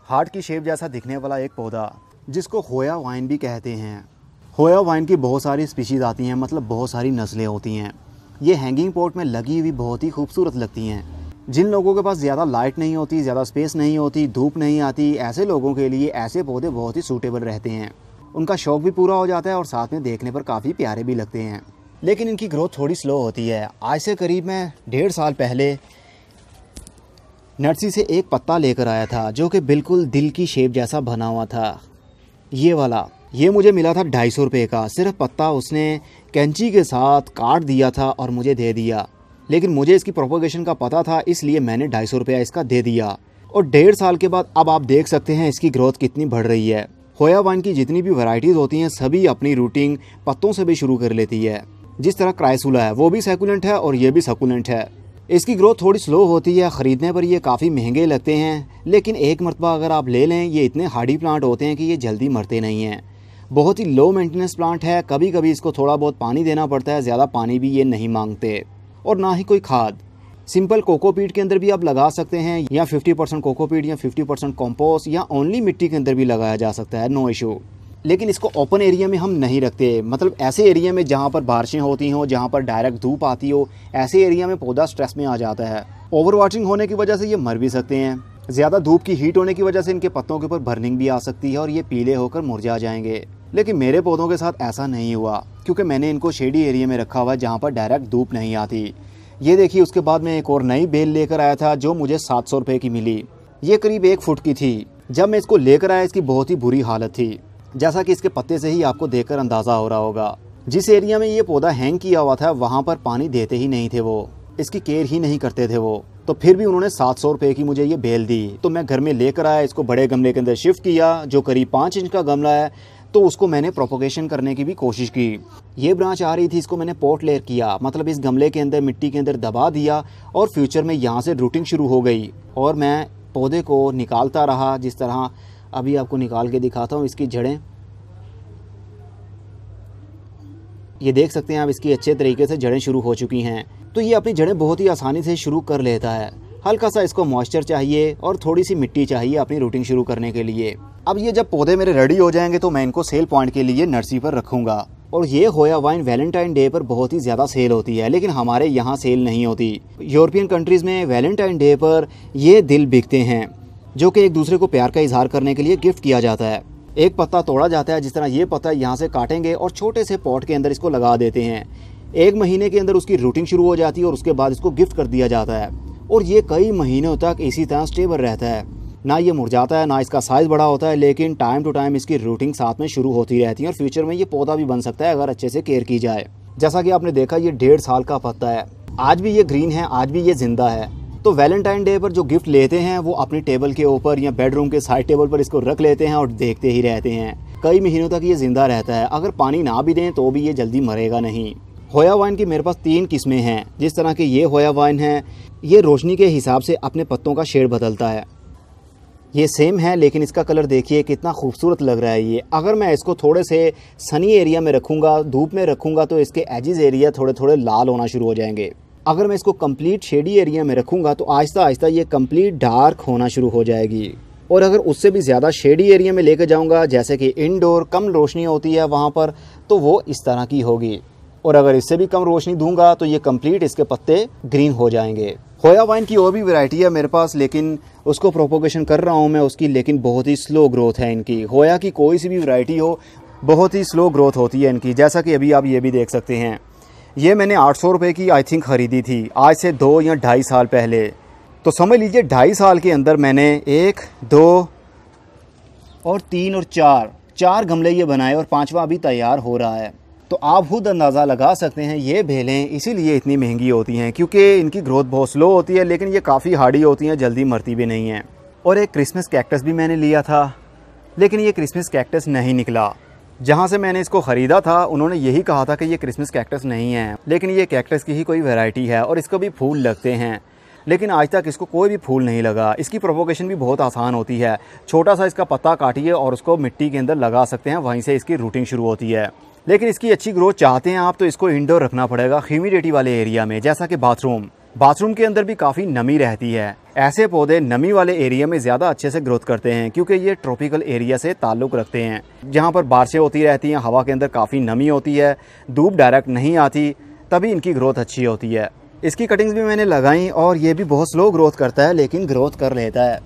Heart की shape जैसा दिखने वाला एक पौधा जिसको होया वाइन भी कहते हैं। होया वाइन की बहुत सारी स्पीशीज़ आती हैं, मतलब बहुत सारी नस्लें होती हैं। ये हैंगिंग पॉट में लगी हुई बहुत ही खूबसूरत लगती हैं। जिन लोगों के पास ज़्यादा लाइट नहीं होती, ज़्यादा स्पेस नहीं होती, धूप नहीं आती, ऐसे लोगों के लिए ऐसे पौधे बहुत ही सूटेबल रहते हैं। उनका शौक भी पूरा हो जाता है और साथ में देखने पर काफ़ी प्यारे भी लगते हैं। लेकिन इनकी ग्रोथ थोड़ी स्लो होती है। आज से करीब मैं 1.5 साल पहले नर्सरी से एक पत्ता लेकर आया था जो कि बिल्कुल दिल की शेप जैसा बना हुआ था। ये वाला, ये मुझे मिला था 250 रुपये का। सिर्फ पत्ता उसने कैंची के साथ काट दिया था और मुझे दे दिया। लेकिन मुझे इसकी प्रोपोगेशन का पता था, इसलिए मैंने 250 रुपया इसका दे दिया। और 1.5 साल के बाद अब आप देख सकते हैं इसकी ग्रोथ कितनी बढ़ रही है। होया वाइन की जितनी भी वैरायटीज़ होती हैं सभी अपनी रूटिंग पत्तों से भी शुरू कर लेती है। जिस तरह क्राइसूला है वो भी सैकुलेंट है और ये भी सकुलेंट है। इसकी ग्रोथ थोड़ी स्लो होती है, ख़रीदने पर ये काफ़ी महंगे लगते हैं, लेकिन एक मरतबा अगर आप ले लें ये इतने हार्डी प्लांट होते हैं कि ये जल्दी मरते नहीं हैं। बहुत ही लो मेंटेनेंस प्लांट है। कभी कभी इसको थोड़ा बहुत पानी देना पड़ता है, ज़्यादा पानी भी ये नहीं मांगते और ना ही कोई खाद। सिंपल कोकोपीट के अंदर भी आप लगा सकते हैं, या 50% कोकोपीट या 50% कंपोस्ट या ओनली मिट्टी के अंदर भी लगाया जा सकता है, नो इशू। लेकिन इसको ओपन एरिया में हम नहीं रखते, मतलब ऐसे एरिया में जहाँ पर बारिशें होती हों, जहाँ पर डायरेक्ट धूप आती हो, ऐसे एरिया में पौधा स्ट्रेस में आ जाता है। ओवर वाटरिंग होने की वजह से ये मर भी सकते हैं। ज़्यादा धूप की हीट होने की वजह से इनके पत्तों के ऊपर बर्निंग भी आ सकती है और ये पीले होकर मुरझा जाएंगे। लेकिन मेरे पौधों के साथ ऐसा नहीं हुआ, क्योंकि मैंने इनको शेडी एरिया में रखा हुआ है जहाँ पर डायरेक्ट धूप नहीं आती। ये देखिए, उसके बाद मैं एक और नई बेल लेकर आया था जो मुझे 700 रुपये की मिली। ये करीब 1 फुट की थी। जब मैं इसको लेकर आया इसकी बहुत ही बुरी हालत थी, जैसा कि इसके पत्ते से ही आपको देखकर अंदाज़ा हो रहा होगा। जिस एरिया में ये पौधा हैंग किया हुआ था वहाँ पर पानी देते ही नहीं थे वो, इसकी केयर ही नहीं करते थे वो। तो फिर भी उन्होंने 700 रुपये की मुझे ये बेल दी। तो मैं घर में लेकर आया, इसको बड़े गमले के अंदर शिफ्ट किया जो करीब 5 इंच का गमला है। तो उसको मैंने प्रोपोगेशन करने की भी कोशिश की। ये ब्रांच आ रही थी, इसको मैंने पॉट लेयर किया, मतलब इस गमले के अंदर मिट्टी के अंदर दबा दिया और फ्यूचर में यहाँ से रूटिंग शुरू हो गई। और मैं पौधे को निकालता रहा, जिस तरह अभी आपको निकाल के दिखाता हूँ। इसकी जड़ें ये देख सकते हैं आप, इसकी अच्छे तरीके से जड़ें शुरू हो चुकी हैं। तो ये अपनी जड़ें बहुत ही आसानी से शुरू कर लेता है। हल्का सा इसको मॉइस्चर चाहिए और थोड़ी सी मिट्टी चाहिए अपनी रूटिंग शुरू करने के लिए। अब ये जब पौधे मेरे रेडी हो जाएंगे तो मैं इनको सेल पॉइंट के लिए नर्सरी पर रखूँगा। और ये होया वाइन वैलेंटाइन डे पर बहुत ही ज़्यादा सेल होती है, लेकिन हमारे यहाँ सेल नहीं होती। यूरोपियन कंट्रीज़ में वैलेंटाइन डे पर ये दिल बिकते हैं, जो कि एक दूसरे को प्यार का इजहार करने के लिए गिफ्ट किया जाता है। एक पत्ता तोड़ा जाता है, जिस तरह ये पत्ता यहाँ से काटेंगे और छोटे से पॉट के अंदर इसको लगा देते हैं। 1 महीने के अंदर उसकी रूटिंग शुरू हो जाती है और उसके बाद इसको गिफ्ट कर दिया जाता है। और ये कई महीनों तक इसी तरह स्टेबल रहता है, ना ये मुरझाता है, ना इसका साइज़ बड़ा होता है। लेकिन टाइम टू टाइम इसकी रूटिंग साथ में शुरू होती रहती है और फ्यूचर में ये पौधा भी बन सकता है अगर अच्छे से केयर की जाए। जैसा कि आपने देखा, ये 1.5 साल का पत्ता है, आज भी ये ग्रीन है, आज भी ये जिंदा है। तो वैलेंटाइन डे पर जो गिफ्ट लेते हैं वो अपनी टेबल के ऊपर या बेडरूम के साइड टेबल पर इसको रख लेते हैं और देखते ही रहते हैं। कई महीनों तक ये जिंदा रहता है। अगर पानी ना भी दें तो भी ये जल्दी मरेगा नहीं। होया वाइन की मेरे पास 3 किस्में हैं। जिस तरह की ये होया वाइन है, ये रोशनी के हिसाब से अपने पत्तों का शेड बदलता है। ये सेम है, लेकिन इसका कलर देखिए कितना खूबसूरत लग रहा है ये। अगर मैं इसको थोड़े से सनी एरिया में रखूँगा, धूप में रखूँगा, तो इसके एजेस एरिया थोड़े थोड़े लाल होना शुरू हो जाएंगे। अगर मैं इसको कंप्लीट शेडी एरिया में रखूँगा तो आहिस्ता आहिस्ता ये कंप्लीट डार्क होना शुरू हो जाएगी। और अगर उससे भी ज़्यादा शेडी एरिया में लेकर जाऊँगा, जैसे कि इंडोर कम रोशनी होती है वहाँ पर, तो वो इस तरह की होगी। और अगर इससे भी कम रोशनी दूंगा तो ये कंप्लीट इसके पत्ते ग्रीन हो जाएंगे। होया वाइन की और भी वैरायटी है मेरे पास, लेकिन उसको प्रोपोगेशन कर रहा हूँ मैं उसकी, लेकिन बहुत ही स्लो ग्रोथ है इनकी। होया की कोई सी भी वैरायटी हो, बहुत ही स्लो ग्रोथ होती है इनकी। जैसा कि अभी आप ये भी देख सकते हैं, ये मैंने 800 रुपये की आई थिंक ख़रीदी थी, आज से 2 या 2.5 साल पहले। तो समझ लीजिए 2.5 साल के अंदर मैंने 1, 2 और 3 और 4 गमले ये बनाए और 5वां अभी तैयार हो रहा है। तो आप खुद अंदाज़ा लगा सकते हैं ये बेलें इसीलिए इतनी महंगी होती हैं, क्योंकि इनकी ग्रोथ बहुत स्लो होती है, लेकिन ये काफ़ी हार्डी होती हैं, जल्दी मरती भी नहीं हैं। और एक क्रिसमस कैक्टस भी मैंने लिया था, लेकिन ये क्रिसमस कैक्टस नहीं निकला। जहाँ से मैंने इसको ख़रीदा था उन्होंने यही कहा था कि ये क्रिसमस कैक्टस नहीं है, लेकिन ये कैक्टस की ही कोई वैरायटी है और इसको भी फूल लगते हैं। लेकिन आज तक इसको कोई भी फूल नहीं लगा। इसकी प्रोपोगेशन भी बहुत आसान होती है। छोटा सा इसका पत्ता काटिए और उसको मिट्टी के अंदर लगा सकते हैं, वहीं से इसकी रूटिंग शुरू होती है। लेकिन इसकी अच्छी ग्रोथ चाहते हैं आप तो इसको इंडोर रखना पड़ेगा, ह्यूमिडिटी वाले एरिया में, जैसा कि बाथरूम। बाथरूम के अंदर भी काफ़ी नमी रहती है। ऐसे पौधे नमी वाले एरिया में ज़्यादा अच्छे से ग्रोथ करते हैं क्योंकि ये ट्रॉपिकल एरिया से ताल्लुक़ रखते हैं, जहाँ पर बारिशें होती रहती हैं, हवा के अंदर काफ़ी नमी होती है, धूप डायरेक्ट नहीं आती, तभी इनकी ग्रोथ अच्छी होती है। इसकी कटिंग्स भी मैंने लगाई और ये भी बहुत स्लो ग्रोथ करता है लेकिन ग्रोथ कर लेता है।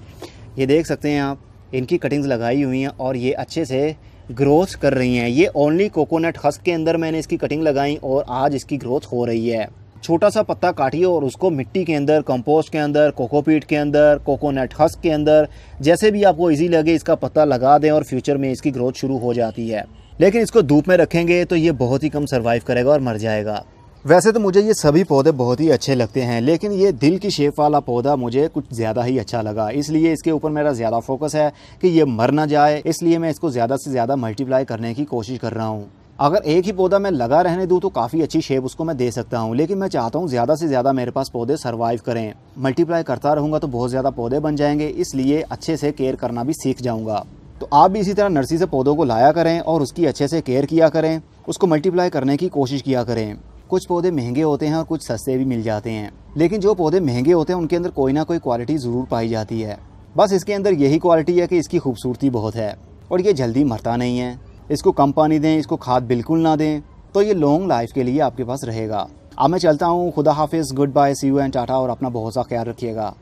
ये देख सकते हैं आप, इनकी कटिंग्स लगाई हुई हैं और ये अच्छे से ग्रोथ कर रही हैं। ये ओनली कोकोनट हस्क के अंदर मैंने इसकी कटिंग लगाई और आज इसकी ग्रोथ हो रही है। छोटा सा पत्ता काटिए और उसको मिट्टी के अंदर, कंपोस्ट के अंदर, कोकोपीट के अंदर, कोकोनट हस्क के अंदर, जैसे भी आपको इजी लगे इसका पत्ता लगा दें और फ्यूचर में इसकी ग्रोथ शुरू हो जाती है। लेकिन इसको धूप में रखेंगे तो ये बहुत ही कम सर्वाइव करेगा और मर जाएगा। वैसे तो मुझे ये सभी पौधे बहुत ही अच्छे लगते हैं, लेकिन ये दिल की शेप वाला पौधा मुझे कुछ ज़्यादा ही अच्छा लगा, इसलिए इसके ऊपर मेरा ज़्यादा फोकस है कि ये मर ना जाए, इसलिए मैं इसको ज़्यादा से ज़्यादा मल्टीप्लाई करने की कोशिश कर रहा हूँ। अगर एक ही पौधा मैं लगा रहने दूँ तो काफ़ी अच्छी शेप उसको मैं दे सकता हूँ, लेकिन मैं चाहता हूँ ज़्यादा से ज़्यादा मेरे पास पौधे सर्वाइव करें। मल्टीप्लाई करता रहूँगा तो बहुत ज़्यादा पौधे बन जाएंगे, इसलिए अच्छे से केयर करना भी सीख जाऊँगा। तो आप भी इसी तरह नर्सरी से पौधों को लाया करें और उसकी अच्छे से केयर किया करें, उसको मल्टीप्लाई करने की कोशिश किया करें। कुछ पौधे महंगे होते हैं और कुछ सस्ते भी मिल जाते हैं, लेकिन जो पौधे महंगे होते हैं उनके अंदर कोई ना कोई क्वालिटी ज़रूर पाई जाती है। बस इसके अंदर यही क्वालिटी है कि इसकी खूबसूरती बहुत है और ये जल्दी मरता नहीं है। इसको कम पानी दें, इसको खाद बिल्कुल ना दें, तो ये लॉन्ग लाइफ के लिए आपके पास रहेगा। अब मैं चलता हूँ, खुदा हाफिज़, good bye, see you and tata, और अपना बहुत सा ख्याल रखिएगा।